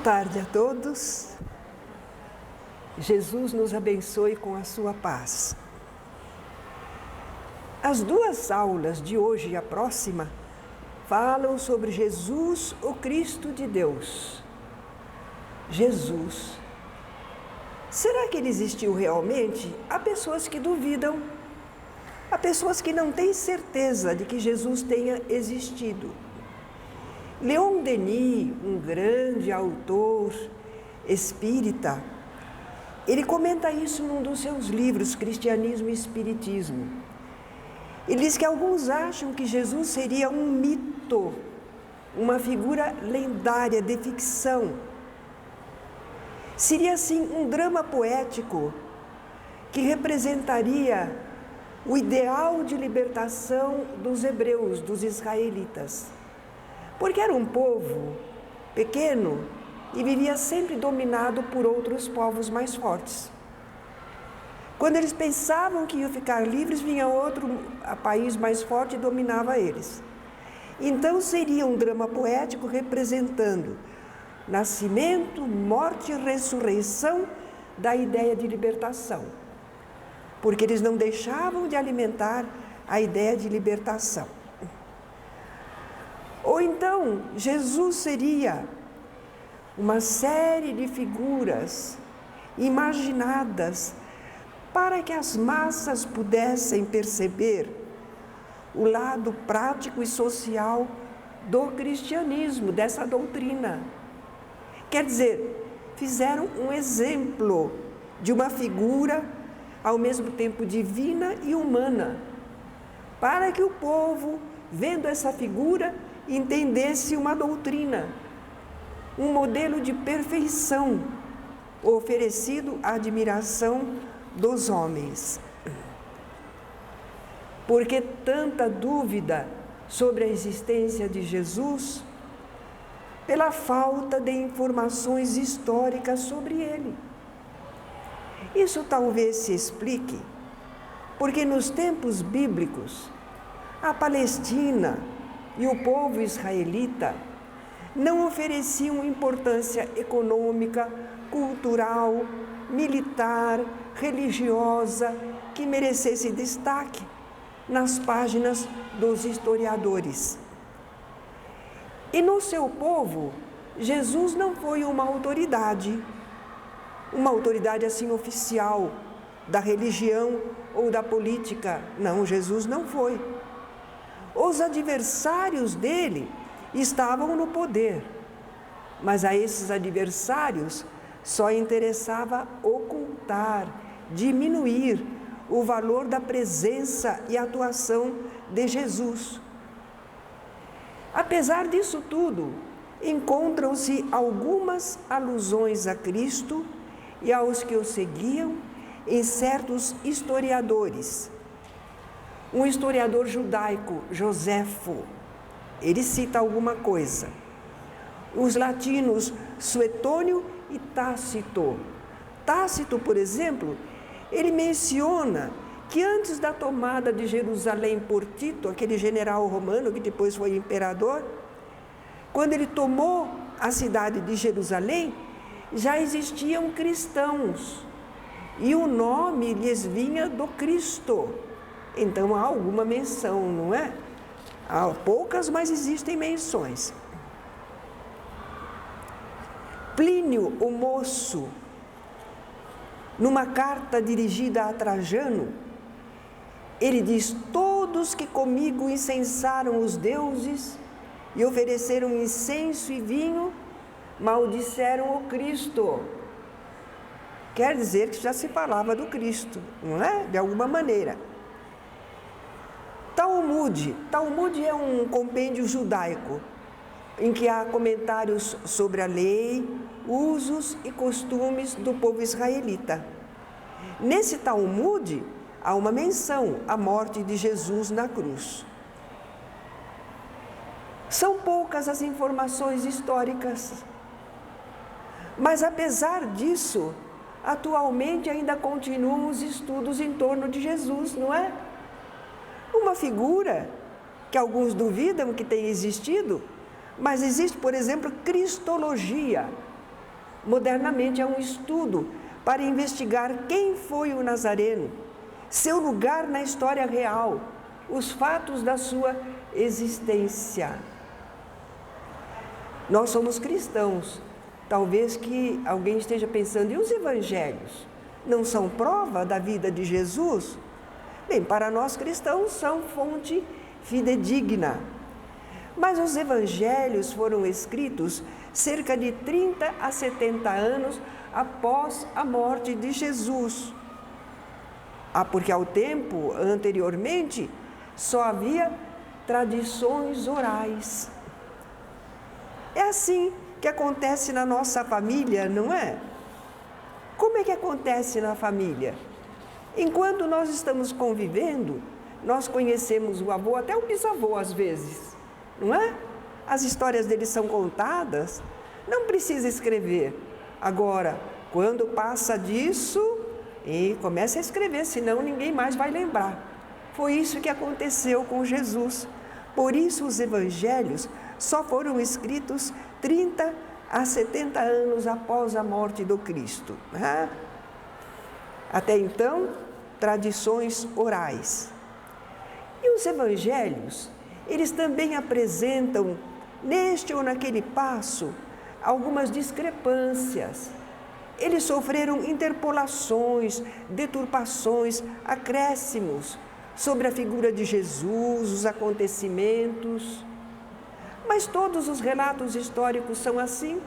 tarde a todos. Jesus nos abençoe com a sua paz. As duas aulas de hoje e a próxima falam sobre Jesus, o Cristo de Deus. Jesus. Será que ele existiu realmente? Há pessoas que duvidam. Há pessoas que não têm certeza de que Jesus tenha existido. Leon Denis, um grande autor espírita, ele comenta isso num dos seus livros, Cristianismo e Espiritismo. Ele diz que alguns acham que Jesus seria um mito, uma figura lendária de ficção. Seria, assim, um drama poético que representaria o ideal de libertação dos hebreus, dos israelitas. Porque era um povo pequeno e vivia sempre dominado por outros povos mais fortes. Quando eles pensavam que iam ficar livres, vinha outro país mais forte e dominava eles. Então seria um drama poético representando nascimento, morte e ressurreição da ideia de libertação. Porque eles não deixavam de alimentar a ideia de libertação. Ou então, Jesus seria uma série de figuras imaginadas para que as massas pudessem perceber o lado prático e social do cristianismo, dessa doutrina. Quer dizer, fizeram um exemplo de uma figura ao mesmo tempo divina e humana, para que o povo, vendo essa figura, entendesse uma doutrina, um modelo de perfeição oferecido à admiração dos homens. Por que tanta dúvida sobre a existência de Jesus? Pela falta de informações históricas sobre ele. Isso talvez se explique porque nos tempos bíblicos, a Palestina e o povo israelita não ofereciam importância econômica, cultural, militar, religiosa que merecesse destaque nas páginas dos historiadores. E no seu povo, Jesus não foi uma autoridade assim oficial da religião ou da política. Não, Jesus não foi. Os adversários dele estavam no poder, mas a esses adversários só interessava ocultar, diminuir o valor da presença e atuação de Jesus. Apesar disso tudo, encontram-se algumas alusões a Cristo e aos que o seguiam em certos historiadores. Um historiador judaico, Joséfo, ele cita alguma coisa. Os latinos, Suetônio e Tácito. Tácito, por exemplo, ele menciona que antes da tomada de Jerusalém por Tito, aquele general romano que depois foi imperador, quando ele tomou a cidade de Jerusalém, já existiam cristãos e o nome lhes vinha do Cristo. Então há alguma menção, não é? Há poucas, mas existem menções. Plínio, o Moço, numa carta dirigida a Trajano, ele diz: todos que comigo incensaram os deuses e ofereceram incenso e vinho, maldisseram o Cristo. Quer dizer que já se falava do Cristo, não é? De alguma maneira. Talmud é um compêndio judaico, em que há comentários sobre a lei, usos e costumes do povo israelita. Nesse Talmud, há uma menção à morte de Jesus na cruz. São poucas as informações históricas, mas apesar disso, atualmente ainda continuam os estudos em torno de Jesus, não é? Uma figura que alguns duvidam que tenha existido, mas existe, por exemplo, cristologia, Modernamente é um estudo para investigar quem foi o Nazareno, seu lugar na história real, os fatos da sua existência. Nós somos cristãos. Talvez que alguém esteja pensando, e os evangelhos? Não são prova da vida de Jesus? Bem, para nós cristãos são fonte fidedigna. Mas os evangelhos foram escritos cerca de 30 a 70 anos após a morte de Jesus. Porque ao tempo anteriormente só havia tradições orais. É assim que acontece na nossa família, não é? Como é que acontece na família? Enquanto nós estamos convivendo, nós conhecemos o avô, até o bisavô às vezes, não é? As histórias deles são contadas, não precisa escrever. Agora, quando passa disso, começa a escrever, senão ninguém mais vai lembrar. Foi isso que aconteceu com Jesus. Por isso os evangelhos só foram escritos 30 a 70 anos após a morte do Cristo. Né? Até então, tradições orais. E os evangelhos, eles também apresentam, neste ou naquele passo, algumas discrepâncias. Eles sofreram interpolações, deturpações, acréscimos sobre a figura de Jesus, os acontecimentos. Mas todos os relatos históricos são assim.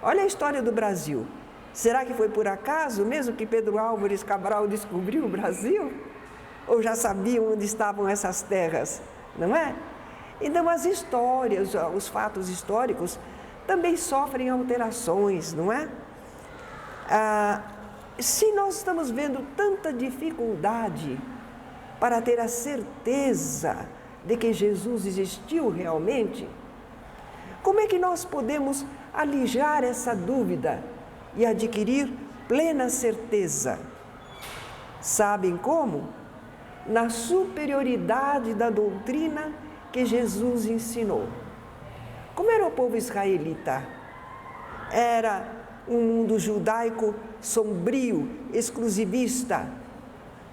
Olha a história do Brasil. Será que foi por acaso mesmo que Pedro Álvares Cabral descobriu o Brasil? Ou já sabiam onde estavam essas terras, não é? Então as histórias, os fatos históricos também sofrem alterações, não é? Se nós estamos vendo tanta dificuldade para ter a certeza de que Jesus existiu realmente, como é que nós podemos alijar essa dúvida e adquirir plena certeza? Sabem como? Na superioridade da doutrina que Jesus ensinou. Como era o povo israelita? Era um mundo judaico sombrio, exclusivista,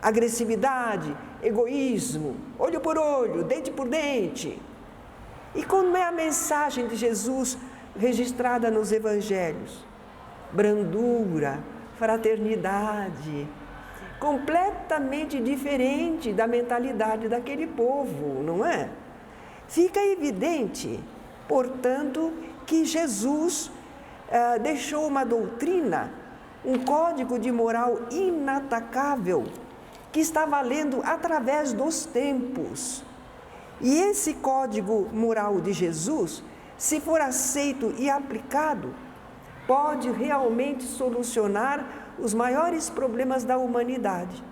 agressividade, egoísmo, olho por olho, dente por dente. E como é a mensagem de Jesus registrada nos evangelhos? Brandura, fraternidade, completamente diferente da mentalidade daquele povo, não é? Fica evidente, portanto, que Jesus deixou uma doutrina, um código de moral inatacável, que está valendo através dos tempos. E esse código moral de Jesus, se for aceito e aplicado, pode realmente solucionar os maiores problemas da humanidade,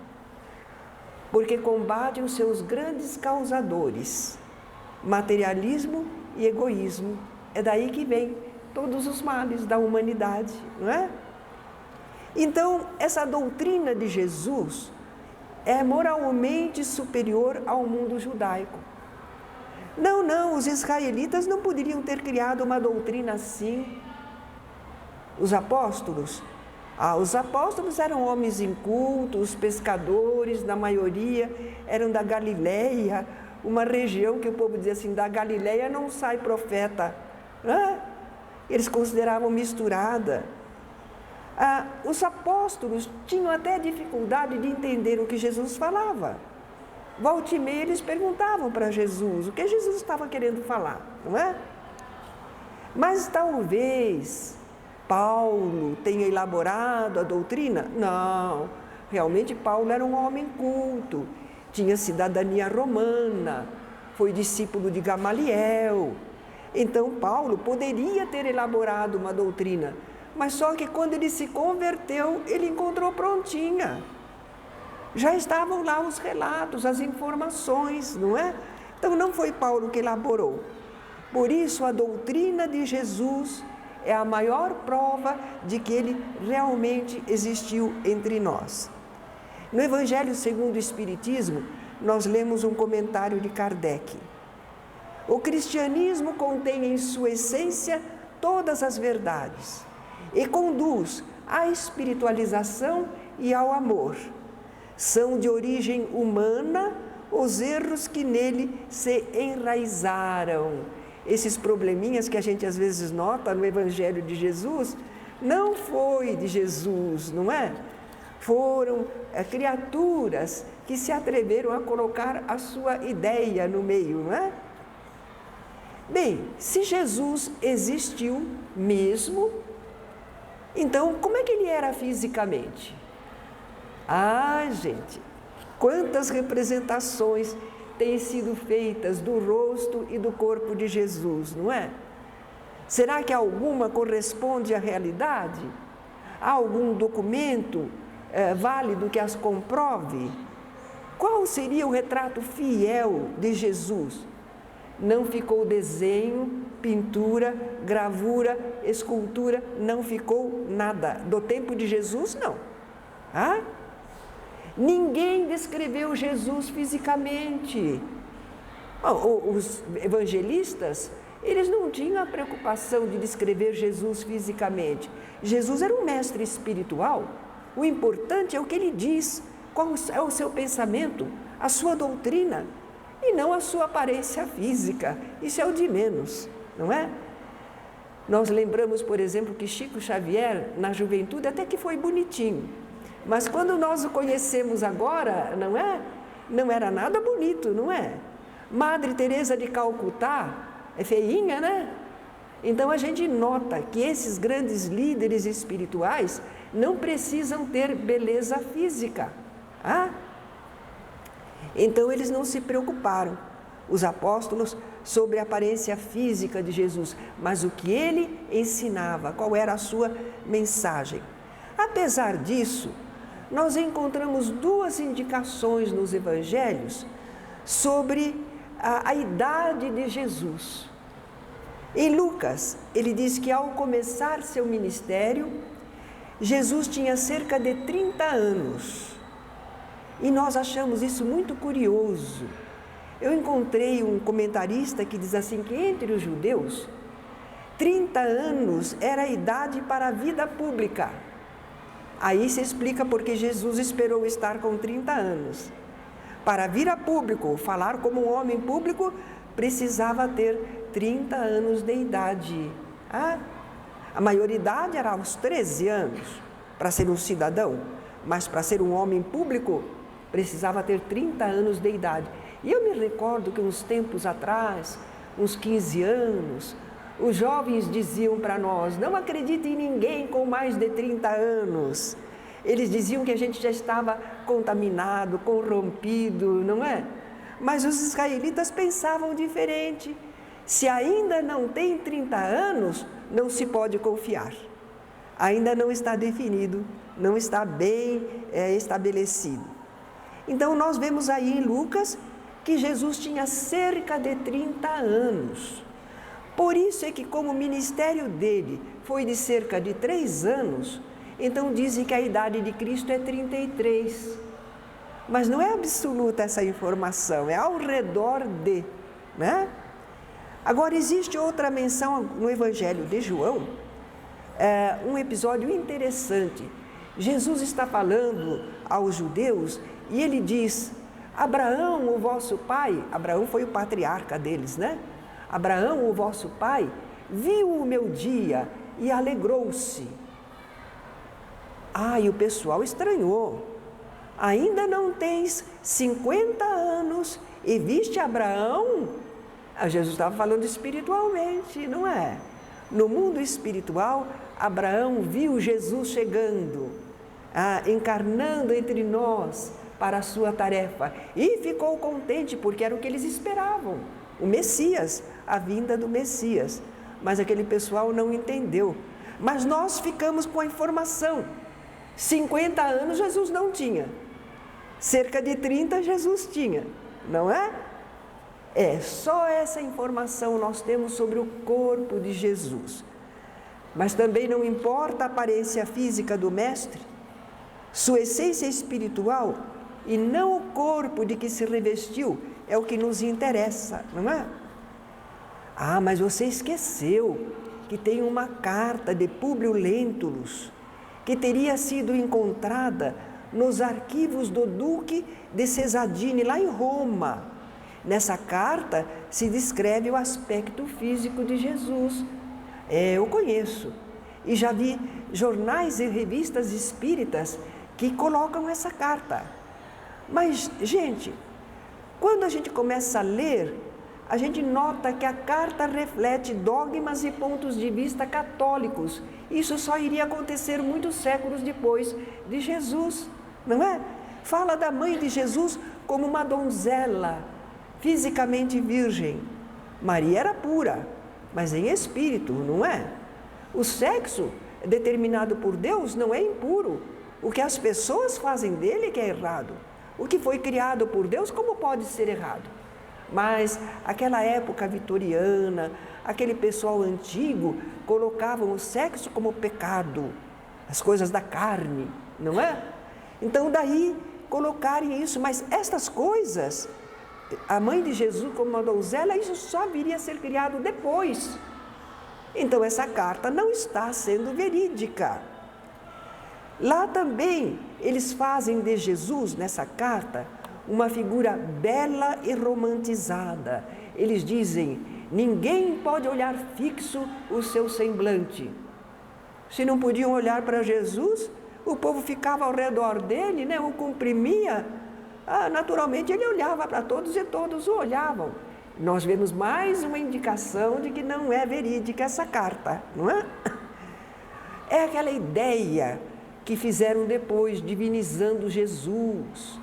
porque combate os seus grandes causadores, materialismo e egoísmo. É daí que vem todos os males da humanidade, não é? Então, essa doutrina de Jesus é moralmente superior ao mundo judaico. Não, os israelitas não poderiam ter criado uma doutrina assim. Os apóstolos eram homens incultos, pescadores, na maioria eram da Galileia, uma região que o povo dizia assim, da Galileia não sai profeta. Eles consideravam misturada. Os apóstolos tinham até dificuldade de entender o que Jesus falava. Volta e meia eles perguntavam para Jesus o que Jesus estava querendo falar, não é? Mas talvez Paulo tenha elaborado a doutrina? Não, realmente Paulo era um homem culto, tinha cidadania romana, foi discípulo de Gamaliel. Então Paulo poderia ter elaborado uma doutrina, mas só que quando ele se converteu, ele encontrou prontinha. Já estavam lá os relatos, as informações, não é? Então não foi Paulo que elaborou. Por isso a doutrina de Jesus é a maior prova de que ele realmente existiu entre nós. No Evangelho segundo o Espiritismo, nós lemos um comentário de Kardec. O cristianismo contém em sua essência todas as verdades e conduz à espiritualização e ao amor. São de origem humana os erros que nele se enraizaram. Esses probleminhas que a gente às vezes nota no Evangelho de Jesus, não foi de Jesus, não é? Foram criaturas que se atreveram a colocar a sua ideia no meio, não é? Bem, se Jesus existiu mesmo, então como é que ele era fisicamente? Ah, gente, quantas representações têm sido feitas do rosto e do corpo de Jesus, não é? Será que alguma corresponde à realidade? Há algum documento válido que as comprove? Qual seria o retrato fiel de Jesus? Não ficou desenho, pintura, gravura, escultura, não ficou nada. Do tempo de Jesus, não. Ah? Ninguém descreveu Jesus fisicamente. Os evangelistas, eles não tinham a preocupação de descrever Jesus fisicamente. Jesus era um mestre espiritual. O importante é o que ele diz, qual é o seu pensamento, a sua doutrina, e não a sua aparência física. Isso é o de menos, não é? Nós lembramos, por exemplo, que Chico Xavier, na juventude, até que foi bonitinho. Mas quando nós o conhecemos agora, não é? Não era nada bonito, não é? Madre Teresa de Calcutá é feinha, né? Então a gente nota que esses grandes líderes espirituais não precisam ter beleza física. Ah? Então eles não se preocuparam, os apóstolos, sobre a aparência física de Jesus, mas o que ele ensinava, qual era a sua mensagem. Apesar disso, nós encontramos duas indicações nos evangelhos sobre a idade de Jesus. Em Lucas, ele diz que ao começar seu ministério, Jesus tinha cerca de 30 anos. E nós achamos isso muito curioso. Eu encontrei um comentarista que diz assim que entre os judeus, 30 anos era a idade para a vida pública. Aí se explica porque Jesus esperou estar com 30 anos. Para vir a público, falar como um homem público, precisava ter 30 anos de idade. A maioridade era aos 13 anos para ser um cidadão, mas para ser um homem público, precisava ter 30 anos de idade. E eu me recordo que uns tempos atrás, uns 15 anos, os jovens diziam para nós, não acredite em ninguém com mais de 30 anos. Eles diziam que a gente já estava contaminado, corrompido, não é? Mas os israelitas pensavam diferente. Se ainda não tem 30 anos, não se pode confiar. Ainda não está definido, não está bem estabelecido. Então nós vemos aí em Lucas que Jesus tinha cerca de 30 anos. Por isso é que como o ministério dele foi de cerca de 3 anos, então dizem que a idade de Cristo é 33. Mas não é absoluta essa informação, é ao redor de, né? Agora existe outra menção no Evangelho de João, um episódio interessante. Jesus está falando aos judeus e ele diz, Abraão, o vosso pai, Abraão foi o patriarca deles, né? Abraão, o vosso pai, viu o meu dia e alegrou-se. E o pessoal estranhou. Ainda não tens 50 anos e viste Abraão? Jesus estava falando espiritualmente, não é? No mundo espiritual, Abraão viu Jesus chegando, encarnando entre nós para a sua tarefa e ficou contente porque era o que eles esperavam, o Messias, a vinda do Messias. Mas aquele pessoal não entendeu. Mas nós ficamos com a informação. 50 anos Jesus não tinha. Cerca de 30 Jesus tinha, não é? Só essa informação nós temos sobre o corpo de Jesus. Mas também não importa a aparência física do Mestre, sua essência espiritual e não o corpo de que se revestiu é o que nos interessa, não é? Mas você esqueceu que tem uma carta de Públio Lentulus, que teria sido encontrada nos arquivos do Duque de Cesadini, lá em Roma. Nessa carta se descreve o aspecto físico de Jesus. Eu conheço e já vi jornais e revistas espíritas que colocam essa carta. Mas, gente, quando a gente começa a ler, a gente nota que a carta reflete dogmas e pontos de vista católicos. Isso só iria acontecer muitos séculos depois de Jesus, não é? Fala da mãe de Jesus como uma donzela, fisicamente virgem. Maria era pura, mas em espírito, não é? O sexo determinado por Deus não é impuro. O que as pessoas fazem dele é que é errado. O que foi criado por Deus, como pode ser errado? Mas aquela época vitoriana, aquele pessoal antigo, colocavam o sexo como pecado, as coisas da carne, não é? Então daí colocarem isso, mas estas coisas, a mãe de Jesus como uma donzela, isso só viria a ser criado depois. Então essa carta não está sendo verídica. Lá também eles fazem de Jesus, nessa carta, uma figura bela e romantizada. Eles dizem: ninguém pode olhar fixo o seu semblante. Se não podiam olhar para Jesus, o povo ficava ao redor dele, né? O comprimia. Naturalmente ele olhava para todos e todos o olhavam. Nós vemos mais uma indicação de que não é verídica essa carta, não é? É aquela ideia que fizeram depois, divinizando Jesus.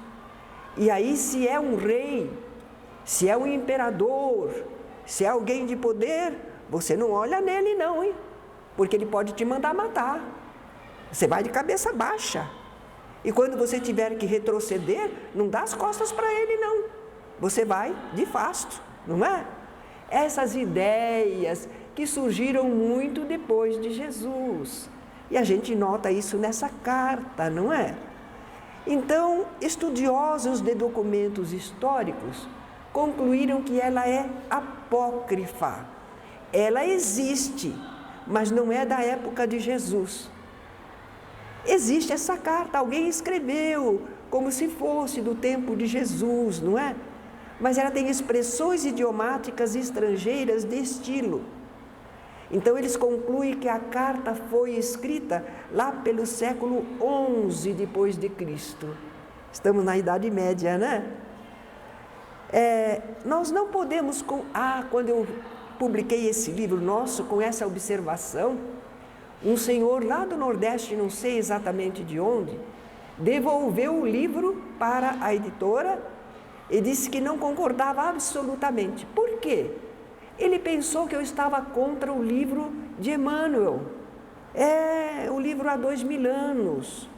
E aí, se é um rei, se é um imperador, se é alguém de poder, você não olha nele não, hein? Porque ele pode te mandar matar. Você vai de cabeça baixa. E quando você tiver que retroceder, não dá as costas para ele não. Você vai de fasto, não é? Essas ideias que surgiram muito depois de Jesus. E a gente nota isso nessa carta, não é? Então, estudiosos de documentos históricos concluíram que ela é apócrifa. Ela existe, mas não é da época de Jesus. Existe essa carta, alguém escreveu, como se fosse do tempo de Jesus, não é? Mas ela tem expressões idiomáticas estrangeiras de estilo. Então eles concluem que a carta foi escrita lá pelo século XI depois de Cristo. Estamos na Idade Média, né? Nós não podemos... quando eu publiquei esse livro nosso com essa observação, um senhor lá do Nordeste, não sei exatamente de onde, devolveu o livro para a editora e disse que não concordava absolutamente. Por quê? Ele pensou que eu estava contra o livro de Emmanuel. O livro há 2000 anos.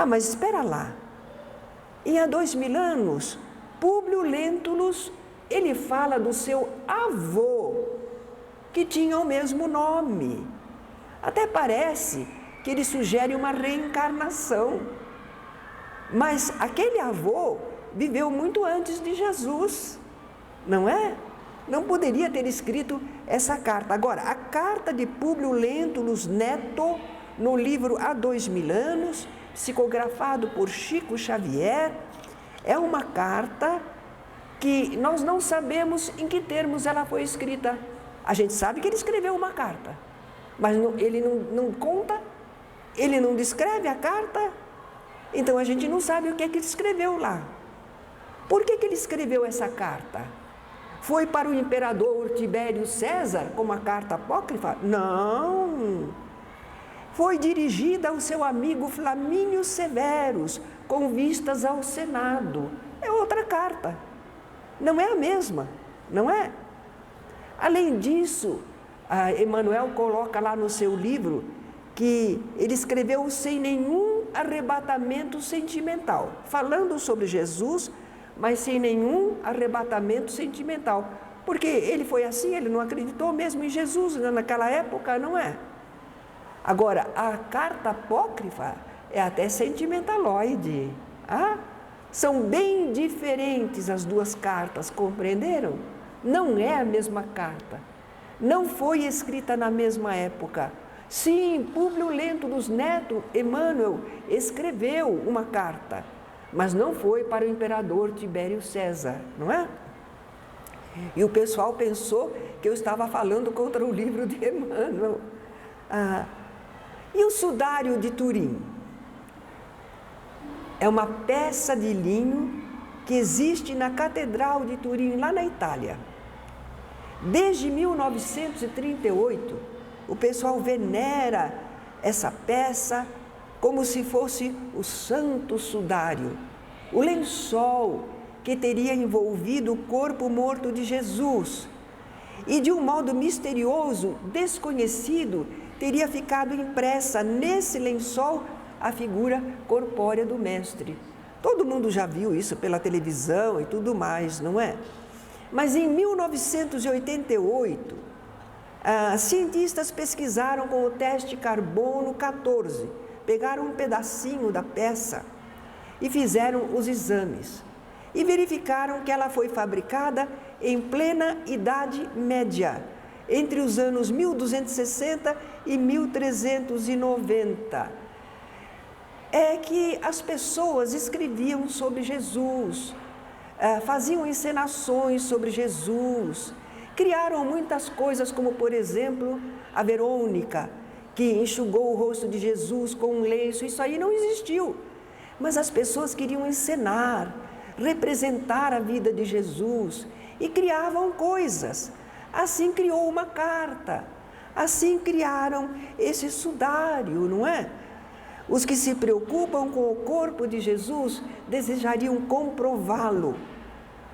Mas espera lá. E há 2000 anos, Públio Lentulus, ele fala do seu avô, que tinha o mesmo nome. Até parece que ele sugere uma reencarnação. Mas aquele avô viveu muito antes de Jesus, não é? Não poderia ter escrito essa carta. Agora, a carta de Públio Lentulus Neto, no livro Há 2000 anos, psicografado por Chico Xavier, é uma carta que nós não sabemos em que termos ela foi escrita. A gente sabe que ele escreveu uma carta, mas ele não conta, ele não descreve a carta, então a gente não sabe o que é que ele escreveu lá. Por que ele escreveu essa carta? Foi para o imperador Tibério César como a carta apócrifa? Não. Foi dirigida ao seu amigo Flamínio Severus, com vistas ao Senado. É outra carta. Não é a mesma, não é? Além disso, Emmanuel coloca lá no seu livro que ele escreveu sem nenhum arrebatamento sentimental, falando sobre Jesus, mas sem nenhum arrebatamento sentimental. Porque ele foi assim, ele não acreditou mesmo em Jesus naquela época, não é? Agora, a carta apócrifa é até sentimentaloide. São bem diferentes as duas cartas, compreenderam? Não é a mesma carta. não foi escrita na mesma época. Sim, Públio Lentulus Neto Emmanuel escreveu uma carta, mas não foi para o imperador Tibério César, não é? E o pessoal pensou que eu estava falando contra o livro de Emmanuel. E o Sudário de Turim? É uma peça de linho que existe na Catedral de Turim, lá na Itália. Desde 1938, o pessoal venera essa peça como se fosse o Santo Sudário, o lençol que teria envolvido o corpo morto de Jesus. E de um modo misterioso, desconhecido, teria ficado impressa nesse lençol a figura corpórea do Mestre. Todo mundo já viu isso pela televisão e tudo mais, não é? Mas em 1988, cientistas pesquisaram com o teste carbono 14, pegaram um pedacinho da peça e fizeram os exames. E verificaram que ela foi fabricada em plena Idade Média, entre os anos 1260 e 1390. É que as pessoas escreviam sobre Jesus, faziam encenações sobre Jesus, criaram muitas coisas, como por exemplo, a Verônica, que enxugou o rosto de Jesus com um lenço. Isso aí não existiu, mas as pessoas queriam encenar, representar a vida de Jesus e criavam coisas. Assim criou uma carta, assim criaram esse sudário, não é? Os que se preocupam com o corpo de Jesus desejariam comprová-lo.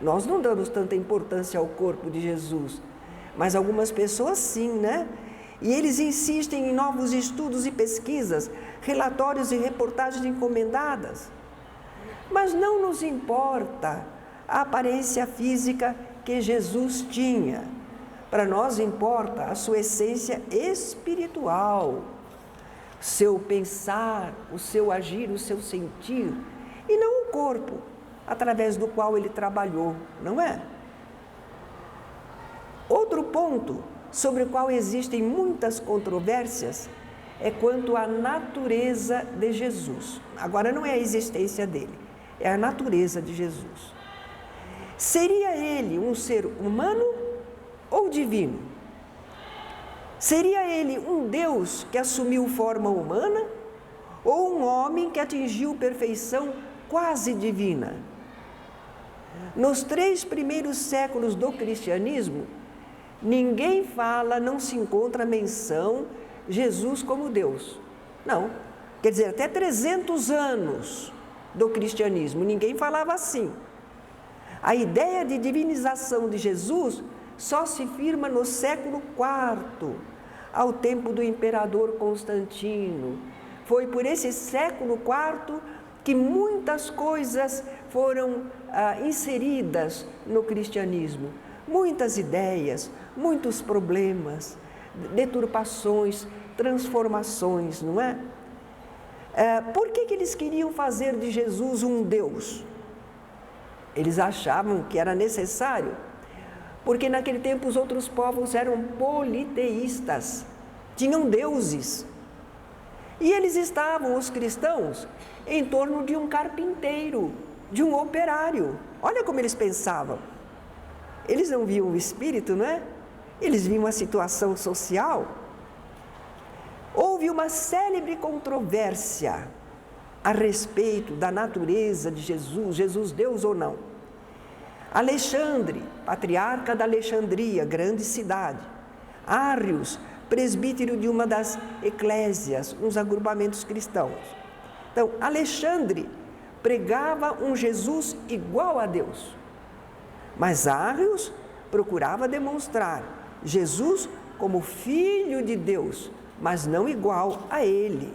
Nós não damos tanta importância ao corpo de Jesus, mas algumas pessoas sim, né? E eles insistem em novos estudos e pesquisas, relatórios e reportagens encomendadas. Mas não nos importa a aparência física que Jesus tinha. Para nós importa a sua essência espiritual, seu pensar, o seu agir, o seu sentir, e não o corpo através do qual ele trabalhou, não é? Outro ponto sobre o qual existem muitas controvérsias é quanto à natureza de Jesus. Agora não é a existência dele, é a natureza de Jesus. Seria ele um ser humano ou divino? Seria ele um Deus que assumiu forma humana ou um homem que atingiu perfeição quase divina? Nos 3 primeiros séculos do cristianismo, ninguém fala, não se encontra menção Jesus como Deus. Não, quer dizer, até 300 anos do cristianismo, ninguém falava assim. A ideia de divinização de Jesus só se firma no século IV, ao tempo do imperador Constantino. Foi por esse século IV que muitas coisas foram inseridas no cristianismo. Muitas ideias, muitos problemas, deturpações, transformações, não é? Por que eles queriam fazer de Jesus um Deus? Eles achavam que era necessário, porque naquele tempo os outros povos eram politeístas, tinham deuses. E eles estavam, os cristãos, em torno de um carpinteiro, de um operário. Olha como eles pensavam. Eles não viam o espírito, não é? Eles viam a situação social. Houve uma célebre controvérsia a respeito da natureza de Jesus, Jesus Deus ou não. Alexandre, patriarca da Alexandria, grande cidade. Árrios, presbítero de uma das eclésias, uns agrupamentos cristãos. Então, Alexandre pregava um Jesus igual a Deus. Mas Árrios procurava demonstrar Jesus como filho de Deus, mas não igual a ele.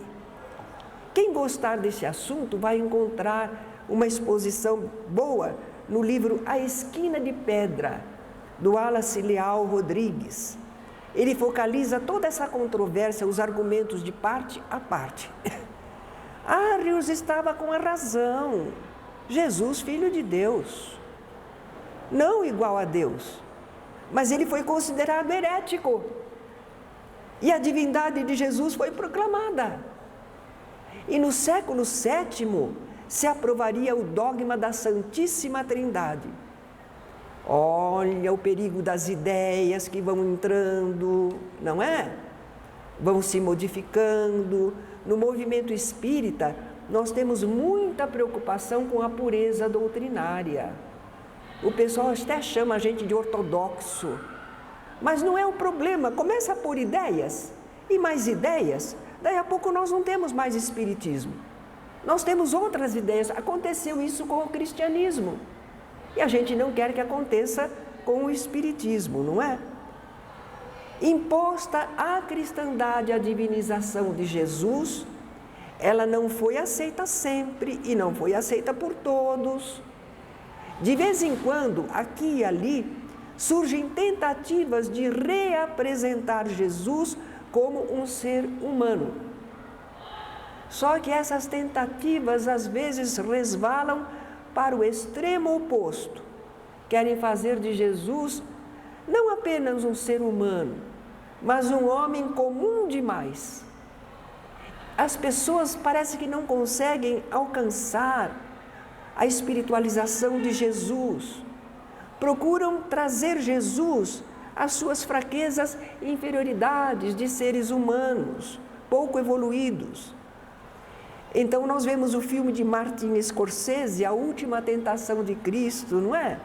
Quem gostar desse assunto vai encontrar uma exposição boa no livro A Esquina de Pedra, do Wallace Leal Rodrigues. Ele focaliza toda essa controvérsia, os argumentos de parte a parte. Árrios estava com a razão. Jesus, filho de Deus, não igual a Deus, mas ele foi considerado herético. E a divindade de Jesus foi proclamada. E no século VII se aprovaria o dogma da Santíssima Trindade. Olha o perigo das ideias que vão entrando, não é? Vão se modificando. No movimento espírita, nós temos muita preocupação com a pureza doutrinária. O pessoal até chama a gente de ortodoxo. Mas não é o problema. Começa a pôr ideias e mais ideias. Daí a pouco nós não temos mais espiritismo. Nós temos outras ideias. Aconteceu isso com o cristianismo. E a gente não quer que aconteça com o espiritismo, não é? Imposta à cristandade a divinização de Jesus, ela não foi aceita sempre e não foi aceita por todos. De vez em quando, aqui e ali, surgem tentativas de reapresentar Jesus como um ser humano. Só que essas tentativas às vezes resvalam para o extremo oposto. Querem fazer de Jesus não apenas um ser humano, mas um homem comum demais. As pessoas parecem que não conseguem alcançar a espiritualização de Jesus. Procuram trazer Jesus às suas fraquezas e inferioridades de seres humanos, pouco evoluídos. Então nós vemos o filme de Martin Scorsese, A Última Tentação de Cristo, não é?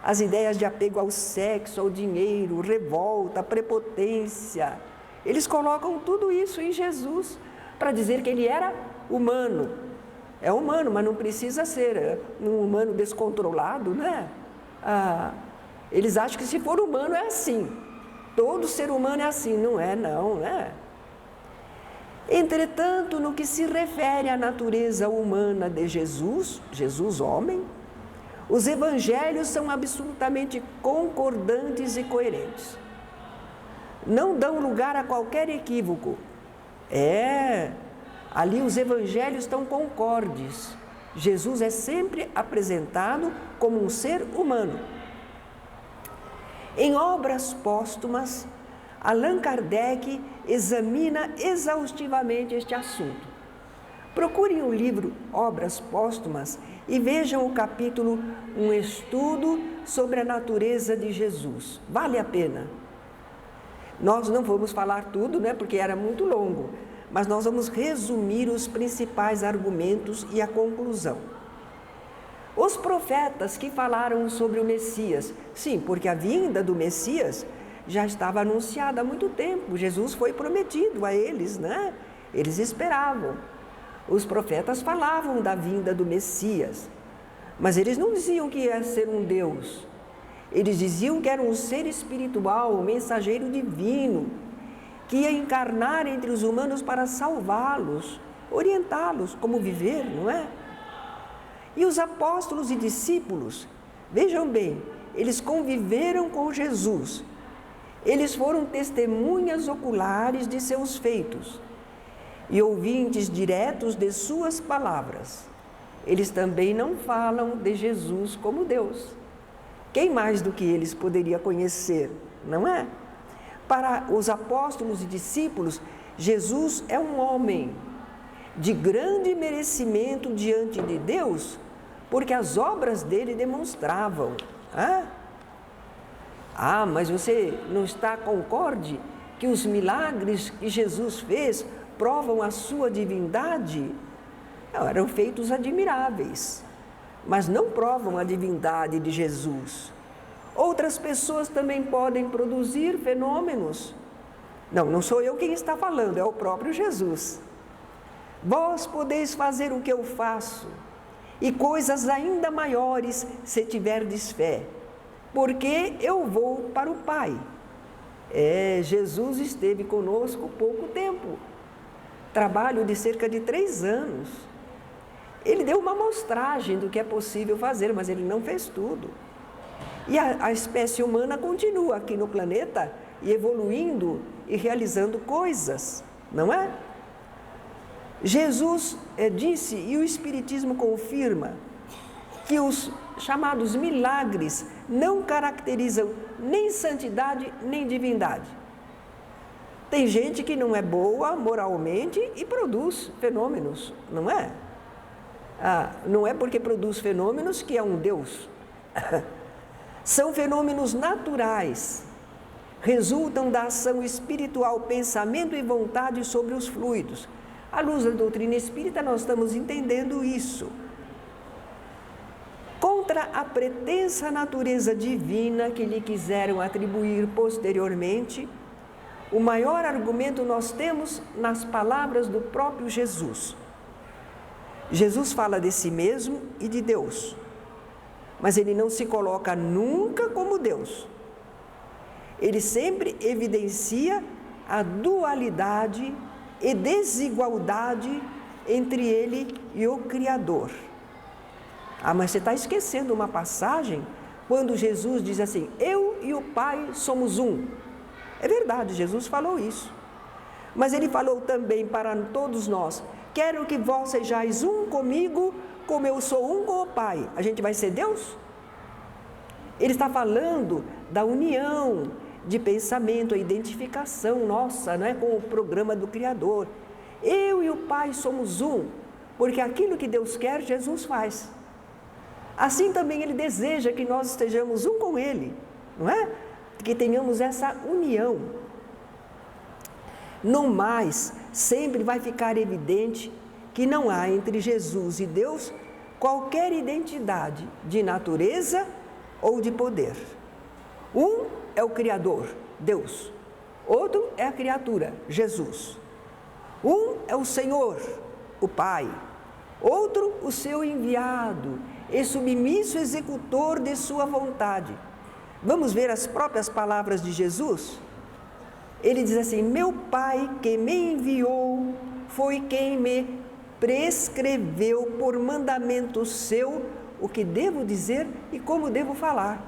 As ideias de apego ao sexo, ao dinheiro, revolta, prepotência. Eles colocam tudo isso em Jesus para dizer que ele era humano. É humano, mas não precisa ser um humano descontrolado, né? Eles acham que se for humano é assim. Todo ser humano é assim. Não é, não, né? Entretanto, no que se refere à natureza humana de Jesus, Jesus homem, os evangelhos são absolutamente concordantes e coerentes. Não dão lugar a qualquer equívoco. Ali os evangelhos estão concordes. Jesus é sempre apresentado como um ser humano. Em obras póstumas, Allan Kardec examina exaustivamente este assunto. Procurem o livro Obras Póstumas e vejam o capítulo Um Estudo sobre a Natureza de Jesus. Vale a pena. Nós não vamos falar tudo, né, porque era muito longo, mas nós vamos resumir os principais argumentos e a conclusão. Os profetas que falaram sobre o Messias, sim, porque a vinda do Messias já estava anunciada há muito tempo. Jesus foi prometido a eles, né? Eles esperavam. Os profetas falavam da vinda do Messias, mas eles não diziam que ia ser um Deus. Eles diziam que era um ser espiritual, um mensageiro divino, que ia encarnar entre os humanos para salvá-los, orientá-los como viver, não é? E os apóstolos e discípulos, vejam bem, eles conviveram com Jesus. Eles foram testemunhas oculares de seus feitos e ouvintes diretos de suas palavras. Eles também não falam de Jesus como Deus. Quem mais do que eles poderia conhecer, não é? Para os apóstolos e discípulos, Jesus é um homem de grande merecimento diante de Deus, porque as obras dele demonstravam. Mas você não está concorde que os milagres que Jesus fez provam a sua divindade? Não, eram feitos admiráveis, mas não provam a divindade de Jesus. Outras pessoas também podem produzir fenômenos. Não sou eu quem está falando, é o próprio Jesus. Vós podeis fazer o que eu faço, e coisas ainda maiores se tiverdes fé, porque eu vou para o Pai. Jesus esteve conosco pouco tempo, trabalho de cerca de 3 anos. Ele deu uma amostragem do que é possível fazer, mas ele não fez tudo. E a espécie humana continua aqui no planeta, e evoluindo e realizando coisas, não é? Jesus disse, e o Espiritismo confirma, que os chamados milagres não caracterizam nem santidade nem divindade. Tem gente que não é boa moralmente e produz fenômenos, não é? Não é porque produz fenômenos que é um Deus. São fenômenos naturais, resultam da ação espiritual, pensamento e vontade sobre os fluidos. À luz da doutrina espírita, nós estamos entendendo isso. Contra a pretensa natureza divina que lhe quiseram atribuir posteriormente, o maior argumento nós temos nas palavras do próprio Jesus. Jesus fala de si mesmo e de Deus, mas ele não se coloca nunca como Deus. Ele sempre evidencia a dualidade e desigualdade entre ele e o Criador. Mas você está esquecendo uma passagem quando Jesus diz assim: eu e o Pai somos um. É verdade, Jesus falou isso. Mas ele falou também para todos nós: quero que vós sejais um comigo, como eu sou um com o Pai. A gente vai ser Deus? Ele está falando da união de pensamento, a identificação nossa, não é, com o programa do Criador. Eu e o Pai somos um, porque aquilo que Deus quer, Jesus faz. Assim também Ele deseja que nós estejamos um com Ele, não é? Que tenhamos essa união. No mais, sempre vai ficar evidente que não há entre Jesus e Deus qualquer identidade de natureza ou de poder. Um é o Criador, Deus. Outro é a criatura, Jesus. Um é o Senhor, o Pai. Outro, o seu enviado e submisso executor de sua vontade. Vamos ver as próprias palavras de Jesus? Ele diz assim: meu Pai que me enviou foi quem me prescreveu por mandamento seu o que devo dizer e como devo falar.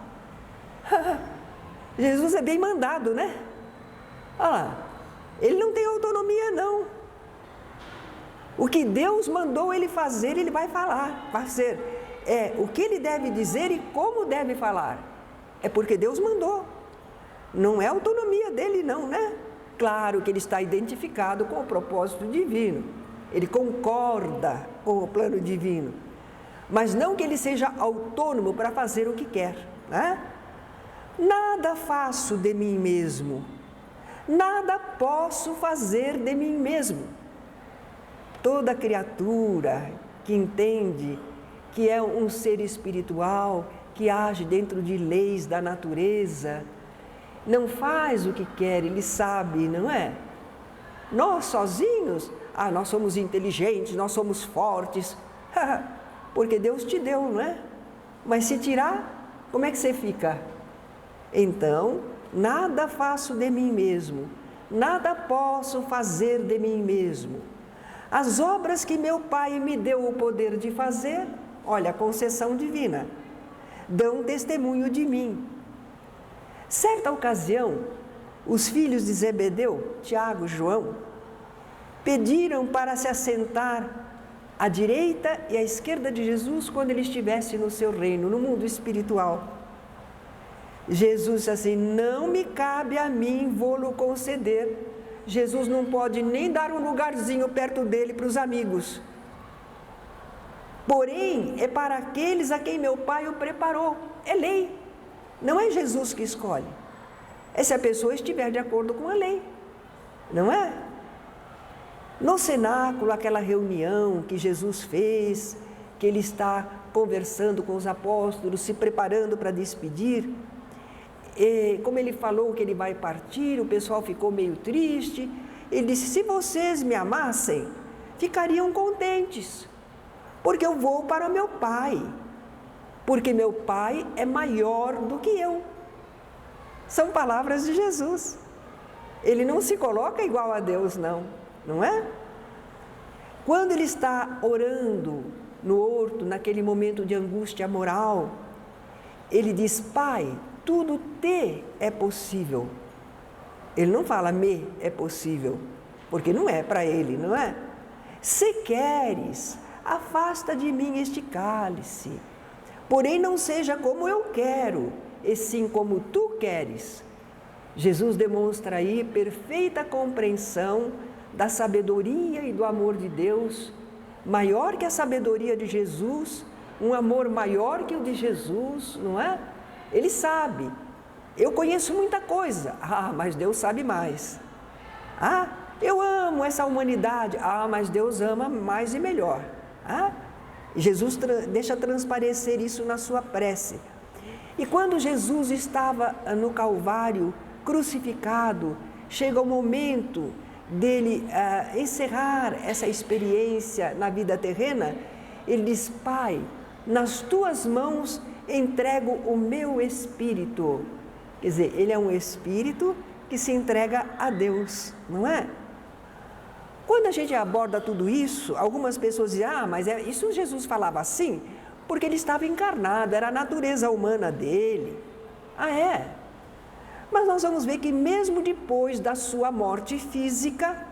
Jesus é bem mandado, né? Olha lá, ele não tem autonomia não. O que Deus mandou ele fazer, ele vai falar, fazer. O que ele deve dizer e como deve falar. É porque Deus mandou. Não é autonomia dele não, né? Claro que ele está identificado com o propósito divino. Ele concorda com o plano divino. Mas não que ele seja autônomo para fazer o que quer, né? Nada faço de mim mesmo. Nada posso fazer de mim mesmo. Toda criatura que entende que é um ser espiritual, que age dentro de leis da natureza, não faz o que quer, ele sabe, não é? Nós sozinhos, nós somos inteligentes, nós somos fortes, porque Deus te deu, não é? Mas se tirar, como é que você fica? Então, nada faço de mim mesmo, nada posso fazer de mim mesmo. As obras que meu Pai me deu o poder de fazer, olha, a concessão divina, dão testemunho de mim. Certa ocasião, os filhos de Zebedeu, Tiago e João, pediram para se assentar à direita e à esquerda de Jesus quando ele estivesse no seu reino, no mundo espiritual. Jesus disse assim: não me cabe a mim vou-lo conceder. Jesus não pode nem dar um lugarzinho perto dele para os amigos. Porém, é para aqueles a quem meu Pai o preparou. É lei. Não é Jesus que escolhe. É se a pessoa estiver de acordo com a lei. Não é? No cenáculo, aquela reunião que Jesus fez, que ele está conversando com os apóstolos, se preparando para despedir. E como ele falou que ele vai partir, o pessoal ficou meio triste. Ele disse: se vocês me amassem, ficariam contentes, porque eu vou para meu Pai, porque meu Pai é maior do que eu. São palavras de Jesus. Ele não se coloca igual a Deus, não é? Quando ele está orando no horto, naquele momento de angústia moral, ele diz: Pai, tudo te é possível. Ele não fala me é possível, porque não é para ele, não é? Se queres, afasta de mim este cálice. Porém, não seja como eu quero, e sim como tu queres. Jesus demonstra aí perfeita compreensão da sabedoria e do amor de Deus, maior que a sabedoria de Jesus, um amor maior que o de Jesus, não é? Ele sabe, eu conheço muita coisa, mas Deus sabe mais. Eu amo essa humanidade, mas Deus ama mais e melhor. Jesus deixa transparecer isso na sua prece. E quando Jesus estava no Calvário, crucificado, chega o momento dele encerrar essa experiência na vida terrena, ele diz: Pai, nas tuas mãos entrego o meu espírito. Quer dizer, ele é um espírito que se entrega a Deus, não é? Quando a gente aborda tudo isso, algumas pessoas dizem: mas isso Jesus falava assim porque ele estava encarnado, era a natureza humana dele. Mas nós vamos ver que mesmo depois da sua morte física,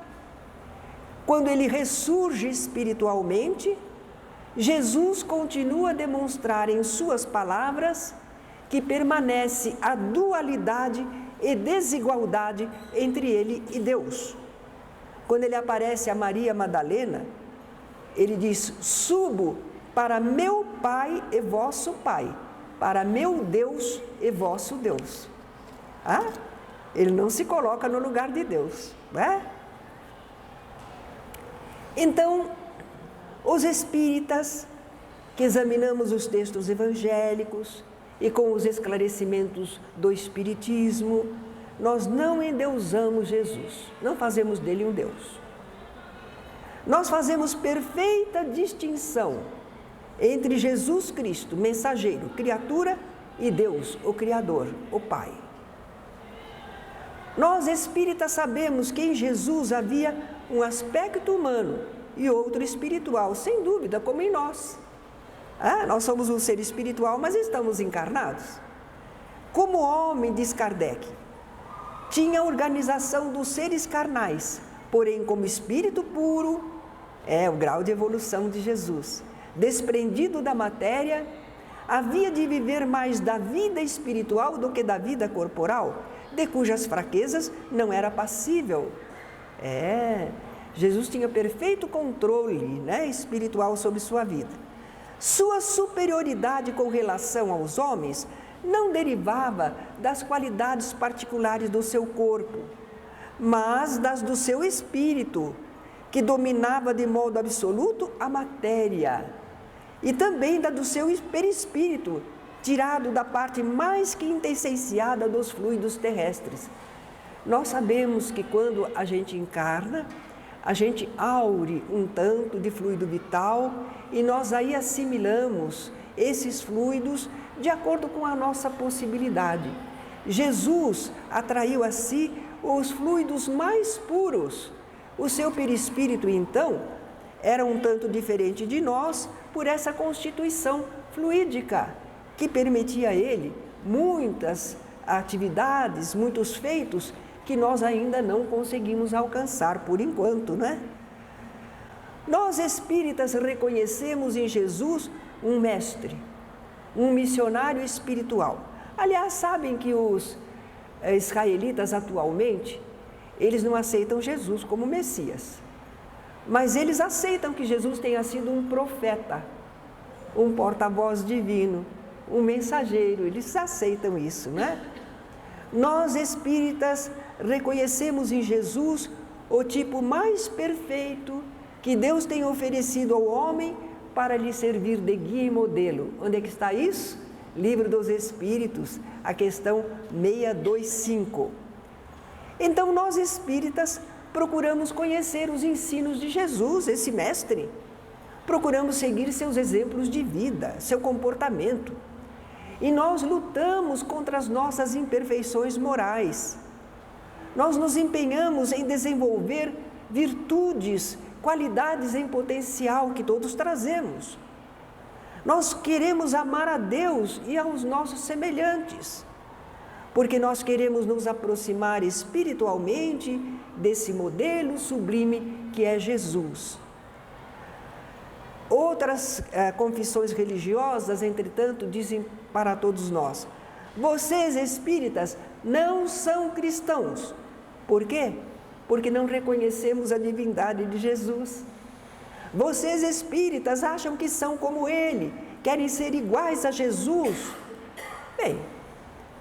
quando ele ressurge espiritualmente, Jesus continua a demonstrar em suas palavras que permanece a dualidade e desigualdade entre ele e Deus. Quando ele aparece a Maria Madalena, ele diz: subo para meu Pai e vosso Pai, para meu Deus e vosso Deus. Ele não se coloca no lugar de Deus, não é? Então, os espíritas, que examinamos os textos evangélicos e com os esclarecimentos do Espiritismo, nós não endeusamos Jesus, não fazemos dele um Deus. Nós fazemos perfeita distinção entre Jesus Cristo, mensageiro, criatura, e Deus, o Criador, o Pai. Nós espíritas sabemos que em Jesus havia um aspecto humano e outro espiritual, sem dúvida, como em nós. Nós somos um ser espiritual, mas estamos encarnados. Como homem, diz Kardec, tinha a organização dos seres carnais, porém como espírito puro, o grau de evolução de Jesus, desprendido da matéria, havia de viver mais da vida espiritual do que da vida corporal, de cujas fraquezas não era passível. Jesus tinha perfeito controle, espiritual sobre sua vida. Sua superioridade com relação aos homens não derivava das qualidades particulares do seu corpo, mas das do seu espírito, que dominava de modo absoluto a matéria, e também da do seu perispírito, tirado da parte mais quintessenciada dos fluidos terrestres. Nós sabemos que quando a gente encarna, a gente aure um tanto de fluido vital e nós aí assimilamos esses fluidos de acordo com a nossa possibilidade. Jesus atraiu a si os fluidos mais puros. O seu perispírito, então, era um tanto diferente de nós por essa constituição fluídica, que permitia a ele muitas atividades, muitos feitos que nós ainda não conseguimos alcançar por enquanto, Nós espíritas reconhecemos em Jesus um mestre, um missionário espiritual. Aliás, sabem que os israelitas atualmente, eles não aceitam Jesus como Messias, mas eles aceitam que Jesus tenha sido um profeta, um porta-voz divino, um mensageiro, eles aceitam isso, Nós espíritas reconhecemos em Jesus o tipo mais perfeito que Deus tem oferecido ao homem para lhe servir de guia e modelo. Onde é que está isso? Livro dos Espíritos, a questão 625. Então, nós espíritas procuramos conhecer os ensinos de Jesus, esse mestre. Procuramos seguir seus exemplos de vida, seu comportamento. E nós lutamos contra as nossas imperfeições morais. Nós nos empenhamos em desenvolver virtudes, qualidades em potencial que todos trazemos. Nós queremos amar a Deus e aos nossos semelhantes, porque nós queremos nos aproximar espiritualmente desse modelo sublime que é Jesus. Outras confissões religiosas, entretanto, dizem para todos nós: vocês espíritas não são cristãos. Por quê? Porque não reconhecemos a divindade de Jesus. Vocês espíritas acham que são como Ele, querem ser iguais a Jesus. Bem,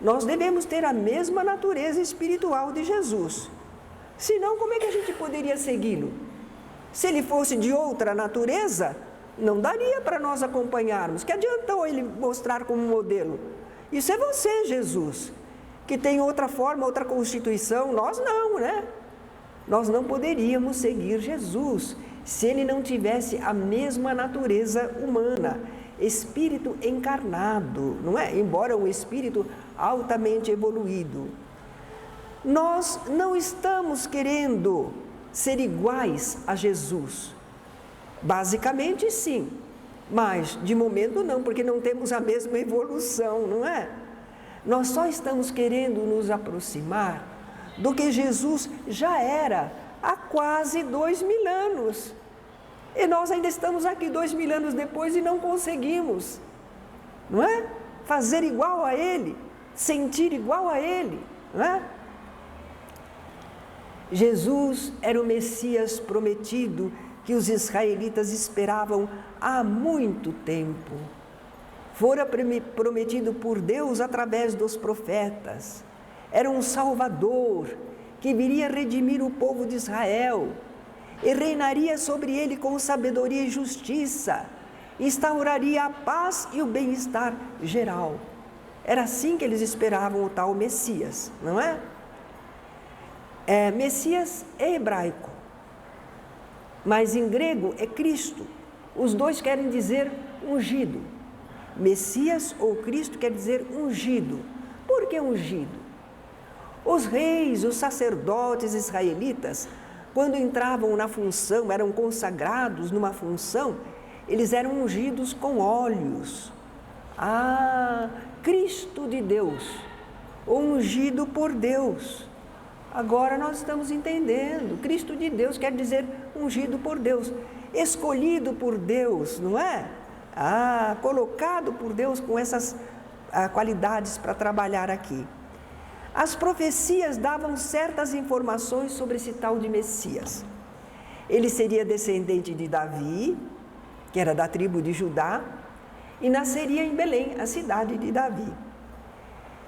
nós devemos ter a mesma natureza espiritual de Jesus. Senão, como é que a gente poderia segui-lo? Se ele fosse de outra natureza, não daria para nós acompanharmos. Que adiantou ele mostrar como modelo? Isso é você, Jesus, que tem outra forma, outra constituição. Nós não, né? Nós não poderíamos seguir Jesus se ele não tivesse a mesma natureza humana, espírito encarnado, não é? Embora um espírito altamente evoluído. Nós não estamos querendo ser iguais a Jesus. Basicamente, sim, mas de momento não, porque não temos a mesma evolução, não é? Nós só estamos querendo nos aproximar do que Jesus já era há quase 2000 anos. E nós ainda estamos aqui 2000 anos depois e não conseguimos, não é? Fazer igual a Ele, sentir igual a Ele, não é? Jesus era o Messias prometido que os israelitas esperavam há muito tempo. Fora prometido por Deus através dos profetas. Era um Salvador que viria redimir o povo de Israel e reinaria sobre ele com sabedoria e justiça, instauraria a paz e o bem-estar geral. Era assim que eles esperavam o tal Messias, não é? Messias é hebraico, mas em grego é Cristo. Os dois querem dizer ungido. Messias ou Cristo quer dizer ungido. Por que ungido? Os reis, os sacerdotes israelitas, quando entravam na função, eram consagrados numa função, eles eram ungidos com óleos. Cristo de Deus, ungido por Deus. Agora nós estamos entendendo. Cristo de Deus quer dizer ungido por Deus, escolhido por Deus, não é? Colocado por Deus com essas qualidades para trabalhar aqui. As profecias davam certas informações sobre esse tal de Messias. Ele seria descendente de Davi, que era da tribo de Judá, e nasceria em Belém, a cidade de Davi.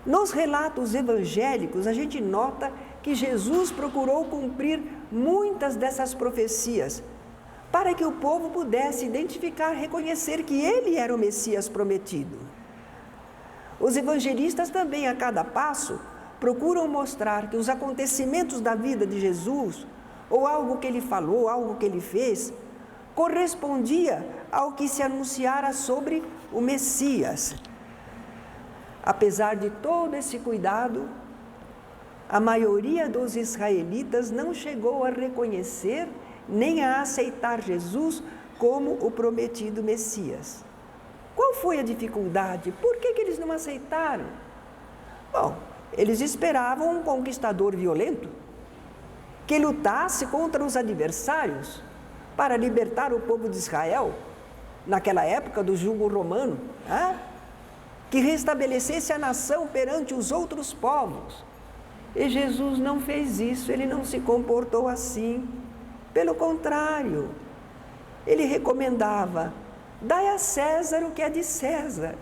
Nos relatos evangélicos, a gente nota que Jesus procurou cumprir muitas dessas profecias, para que o povo pudesse identificar, reconhecer que ele era o Messias prometido. Os evangelistas também, a cada passo, procuram mostrar que os acontecimentos da vida de Jesus, ou algo que ele falou, algo que ele fez, correspondia ao que se anunciara sobre o Messias. Apesar de todo esse cuidado, a maioria dos israelitas não chegou a reconhecer nem a aceitar Jesus como o prometido Messias. Qual foi a dificuldade? Por que eles não aceitaram? Bom, eles esperavam um conquistador violento, que lutasse contra os adversários para libertar o povo de Israel, naquela época do jugo romano, que restabelecesse a nação perante os outros povos. E Jesus não fez isso, ele não se comportou assim. Pelo contrário, ele recomendava: dai a César o que é de César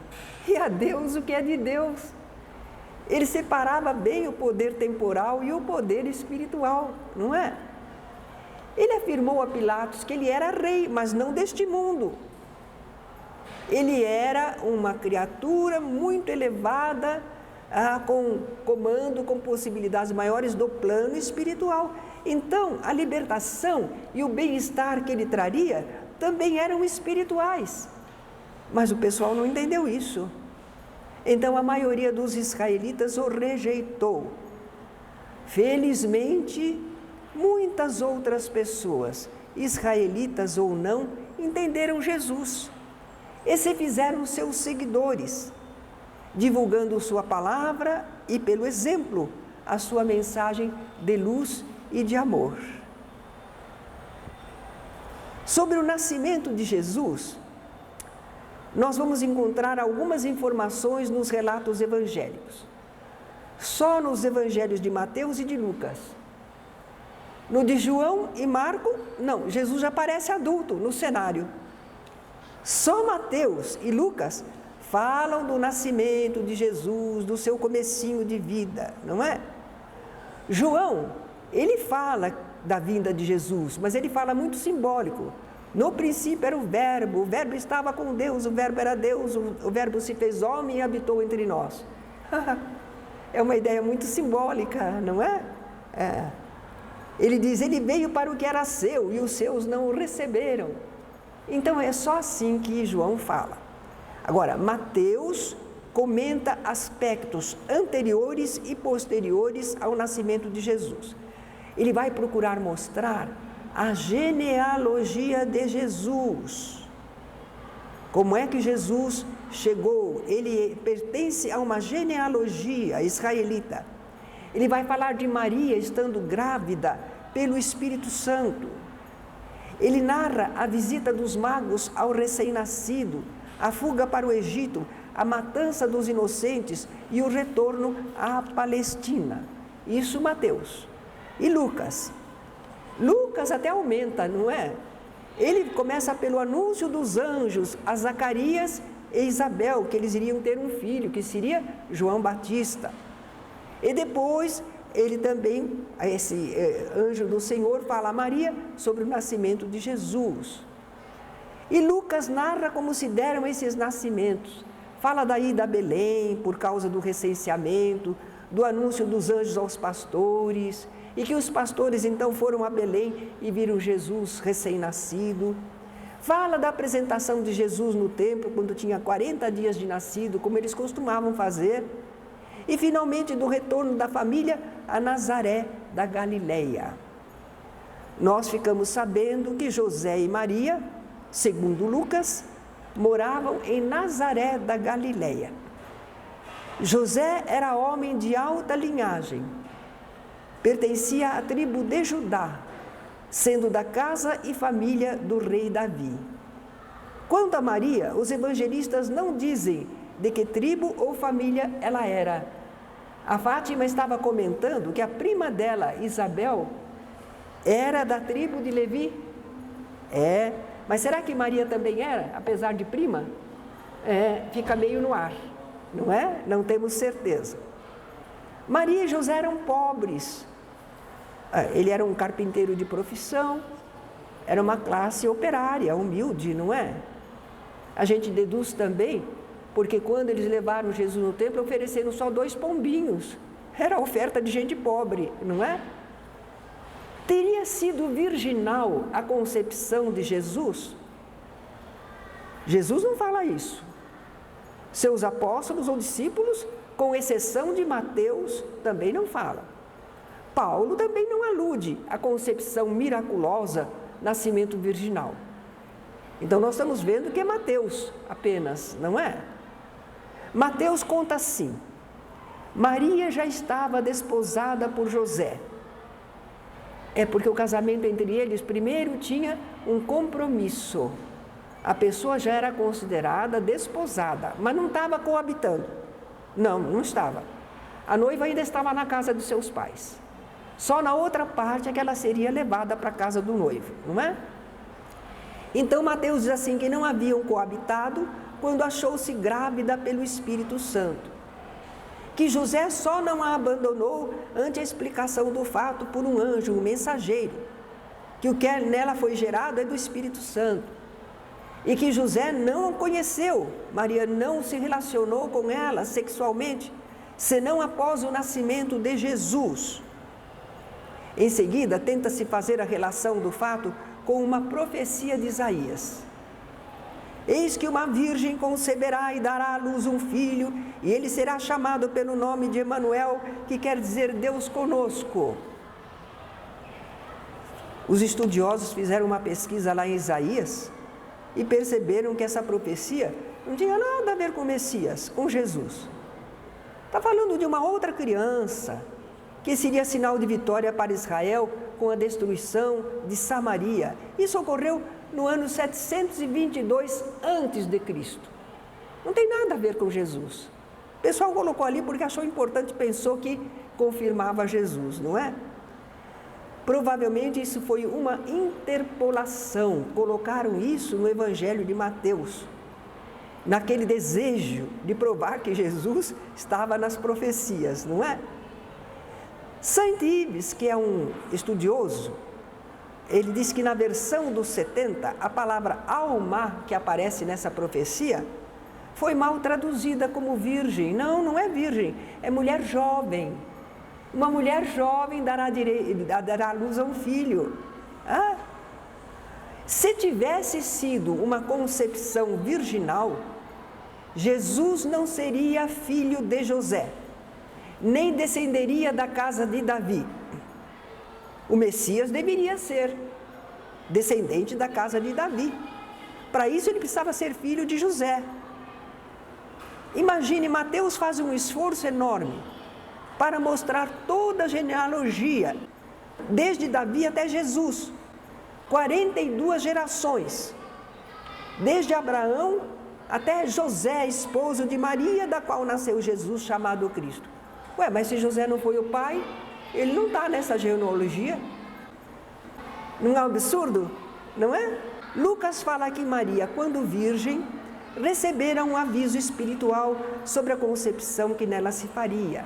e a Deus o que é de Deus. Ele separava bem o poder temporal e o poder espiritual, não é? Ele afirmou a Pilatos que ele era rei, mas não deste mundo. Ele era uma criatura muito elevada, com comando, com possibilidades maiores do plano espiritual. Então, a libertação e o bem-estar que ele traria também eram espirituais. Mas o pessoal não entendeu isso. Então, a maioria dos israelitas o rejeitou. Felizmente, muitas outras pessoas, israelitas ou não, entenderam Jesus e se fizeram seus seguidores, divulgando sua palavra e, pelo exemplo, a sua mensagem de luz e de amor. Sobre o nascimento de Jesus, nós vamos encontrar algumas informações nos relatos evangélicos. Só nos evangelhos de Mateus e de Lucas. No de João e Marco, não, Jesus já aparece adulto no cenário. Só Mateus e Lucas falam do nascimento de Jesus, do seu comecinho de vida, não é? João, ele fala da vinda de Jesus, mas ele fala muito simbólico. No princípio era o verbo estava com Deus, o verbo era Deus, o verbo se fez homem e habitou entre nós. É uma ideia muito simbólica, não é? Ele diz, ele veio para o que era seu e os seus não o receberam. Então é só assim que João fala. Agora, Mateus comenta aspectos anteriores e posteriores ao nascimento de Jesus. Ele vai procurar mostrar a genealogia de Jesus. Como é que Jesus chegou? Ele pertence a uma genealogia israelita. Ele vai falar de Maria estando grávida pelo Espírito Santo. Ele narra a visita dos magos ao recém-nascido, a fuga para o Egito, a matança dos inocentes e o retorno à Palestina. Isso Mateus. E Lucas? Lucas até aumenta, não é? Ele começa pelo anúncio dos anjos a Zacarias e Isabel, que eles iriam ter um filho, que seria João Batista. E depois, ele também, esse anjo do Senhor, fala a Maria sobre o nascimento de Jesus. E Lucas narra como se deram esses nascimentos. Fala da ida a Belém, por causa do recenseamento, do anúncio dos anjos aos pastores, e que os pastores então foram a Belém e viram Jesus recém-nascido. Fala da apresentação de Jesus no templo, quando tinha 40 dias de nascido, como eles costumavam fazer. E finalmente do retorno da família a Nazaré da Galileia. Nós ficamos sabendo que José e Maria, segundo Lucas, moravam em Nazaré da Galileia. José era homem de alta linhagem, pertencia à tribo de Judá, sendo da casa e família do rei Davi. Quanto a Maria, os evangelistas não dizem de que tribo ou família ela era. A Fátima estava comentando que a prima dela, Isabel, era da tribo de Levi. Mas será que Maria também era, apesar de prima? Fica meio no ar, não é? Não temos certeza. Maria e José eram pobres. Ele era um carpinteiro de profissão, era uma classe operária, humilde, não é? A gente deduz também, porque quando eles levaram Jesus no templo, ofereceram só 2 pombinhos. Era a oferta de gente pobre, não é? Teria sido virginal a concepção de Jesus? Jesus não fala isso. Seus apóstolos ou discípulos, com exceção de Mateus, também não falam. Paulo também não alude à concepção miraculosa, nascimento virginal. Então nós estamos vendo que é Mateus apenas, não é? Mateus conta assim: Maria já estava desposada por José. Porque o casamento entre eles, primeiro, tinha um compromisso. A pessoa já era considerada desposada, mas não estava coabitando. Não estava. A noiva ainda estava na casa dos seus pais. Só na outra parte é que ela seria levada para a casa do noivo, não é? Então Mateus diz assim que não haviam coabitado quando achou-se grávida pelo Espírito Santo. Que José só não a abandonou ante a explicação do fato por um anjo, um mensageiro. Que o que nela foi gerado é do Espírito Santo. E que José não a conheceu, Maria não se relacionou com ela sexualmente, senão após o nascimento de Jesus. Em seguida, tenta-se fazer a relação do fato com uma profecia de Isaías. Eis que uma virgem conceberá e dará à luz um filho, e ele será chamado pelo nome de Emanuel, que quer dizer Deus conosco. Os estudiosos fizeram uma pesquisa lá em Isaías e perceberam que essa profecia não tinha nada a ver com o Messias, com Jesus. Está falando de uma outra criança, que seria sinal de vitória para Israel com a destruição de Samaria. Isso ocorreu no ano 722 a.C. Não tem nada a ver com Jesus. O pessoal colocou ali porque achou importante, pensou que confirmava Jesus, não é? Provavelmente isso foi uma interpolação, colocaram isso no Evangelho de Mateus, naquele desejo de provar que Jesus estava nas profecias, não é? Saint Ives, que é um estudioso, ele diz que na versão dos 70, a palavra alma que aparece nessa profecia foi mal traduzida como virgem. Não, não é virgem, é mulher jovem. Uma mulher jovem dará à luz a um filho. Se tivesse sido uma concepção virginal, Jesus não seria filho de José, nem descenderia da casa de Davi. O Messias deveria ser descendente da casa de Davi. Para isso ele precisava ser filho de José. Imagine, Mateus faz um esforço enorme para mostrar toda a genealogia, desde Davi até Jesus, 42 gerações, desde Abraão até José, esposo de Maria, da qual nasceu Jesus, chamado Cristo. Mas se José não foi o pai, ele não está nessa genealogia. Não é um absurdo? Não é? Lucas fala que Maria, quando virgem, recebera um aviso espiritual sobre a concepção que nela se faria,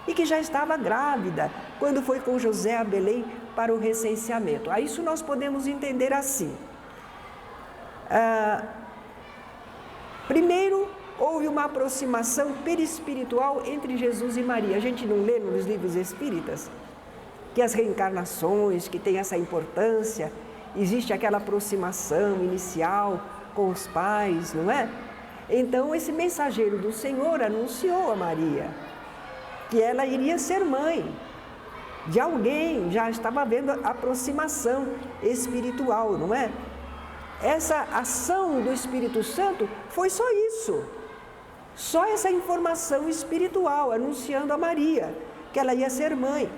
e que já estava grávida quando foi com José a Belém para o recenseamento. A isso nós podemos entender assim. Primeiro, houve uma aproximação perispiritual entre Jesus e Maria. A gente não lê nos livros espíritas que as reencarnações, que tem essa importância, existe aquela aproximação inicial com os pais, não é? Então, esse mensageiro do Senhor anunciou a Maria que ela iria ser mãe de alguém, já estava havendo aproximação espiritual, não é? Essa ação do Espírito Santo foi só isso, só essa informação espiritual, anunciando a Maria que ela ia ser mãe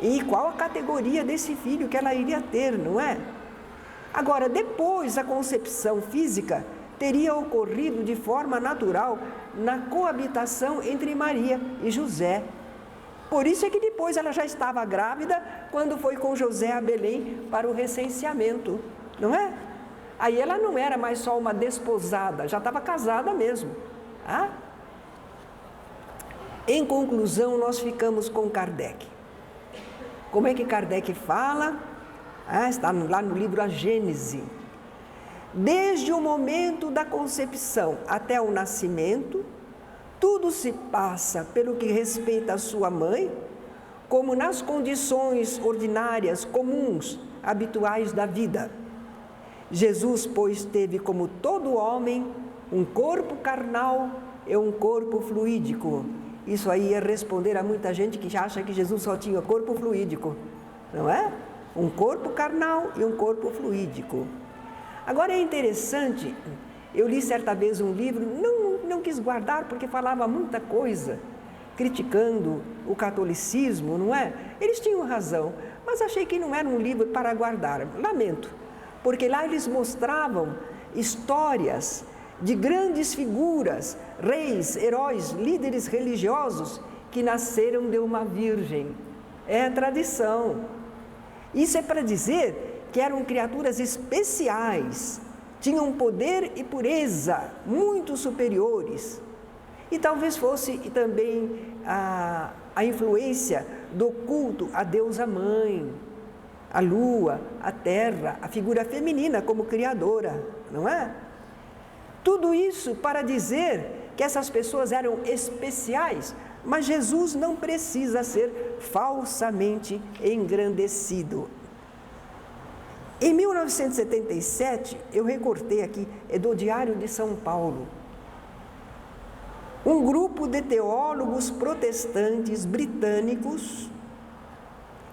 e qual a categoria desse filho que ela iria ter, não é? Agora, depois a concepção física teria ocorrido de forma natural na coabitação entre Maria e José. Por isso é que depois ela já estava grávida quando foi com José a Belém para o recenseamento, não é? Aí ela não era mais só uma desposada, já estava casada mesmo. Em conclusão, nós ficamos com Kardec. Como é que Kardec fala? Está lá no livro A Gênese. Desde o momento da concepção até o nascimento, tudo se passa pelo que respeita a sua mãe, como nas condições ordinárias, comuns, habituais da vida. Jesus, pois, teve como todo homem um corpo carnal e um corpo fluídico. Isso aí é responder a muita gente que acha que Jesus só tinha corpo fluídico, não é? Um corpo carnal e um corpo fluídico. Agora é interessante, eu li certa vez um livro, não quis guardar porque falava muita coisa, criticando o catolicismo, não é? Eles tinham razão, mas achei que não era um livro para guardar, lamento, porque lá eles mostravam histórias de grandes figuras, reis, heróis, líderes religiosos que nasceram de uma virgem. É a tradição. Isso é para dizer que eram criaturas especiais, tinham poder e pureza muito superiores. E talvez fosse também a influência do culto à deusa mãe, a lua, a terra, a figura feminina como criadora, não é? Tudo isso para dizer que essas pessoas eram especiais, mas Jesus não precisa ser falsamente engrandecido. Em 1977, eu recortei aqui, é do Diário de São Paulo, um grupo de teólogos protestantes britânicos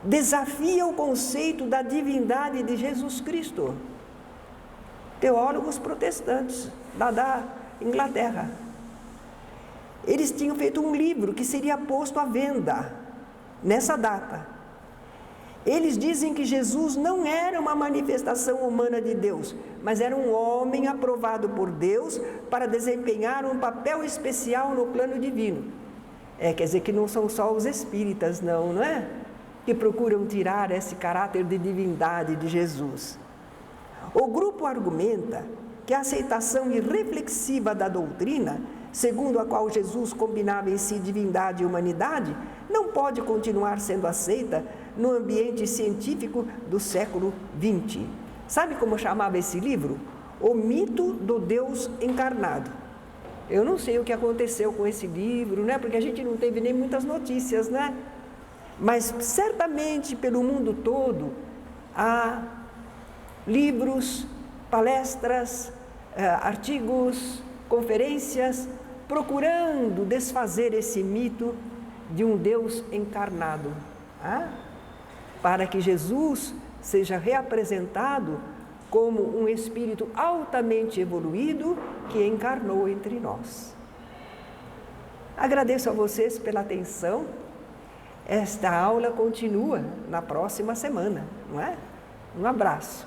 desafia o conceito da divindade de Jesus Cristo. Teólogos protestantes da Inglaterra. Eles tinham feito um livro que seria posto à venda nessa data. Eles dizem que Jesus não era uma manifestação humana de Deus, mas era um homem aprovado por Deus para desempenhar um papel especial no plano divino. Quer dizer que não são só os espíritas, não é? Que procuram tirar esse caráter de divindade de Jesus. O grupo argumenta que a aceitação irreflexiva da doutrina, segundo a qual Jesus combinava em si divindade e humanidade, não pode continuar sendo aceita no ambiente científico do século XX. Sabe como chamava esse livro? O Mito do Deus Encarnado. Eu não sei o que aconteceu com esse livro, né? Porque a gente não teve nem muitas notícias, né? Mas certamente pelo mundo todo há livros, palestras, artigos, conferências, procurando desfazer esse mito de um Deus encarnado, para que Jesus seja reapresentado como um espírito altamente evoluído que encarnou entre nós. Agradeço a vocês pela atenção. Esta aula continua na próxima semana, não é? Um abraço.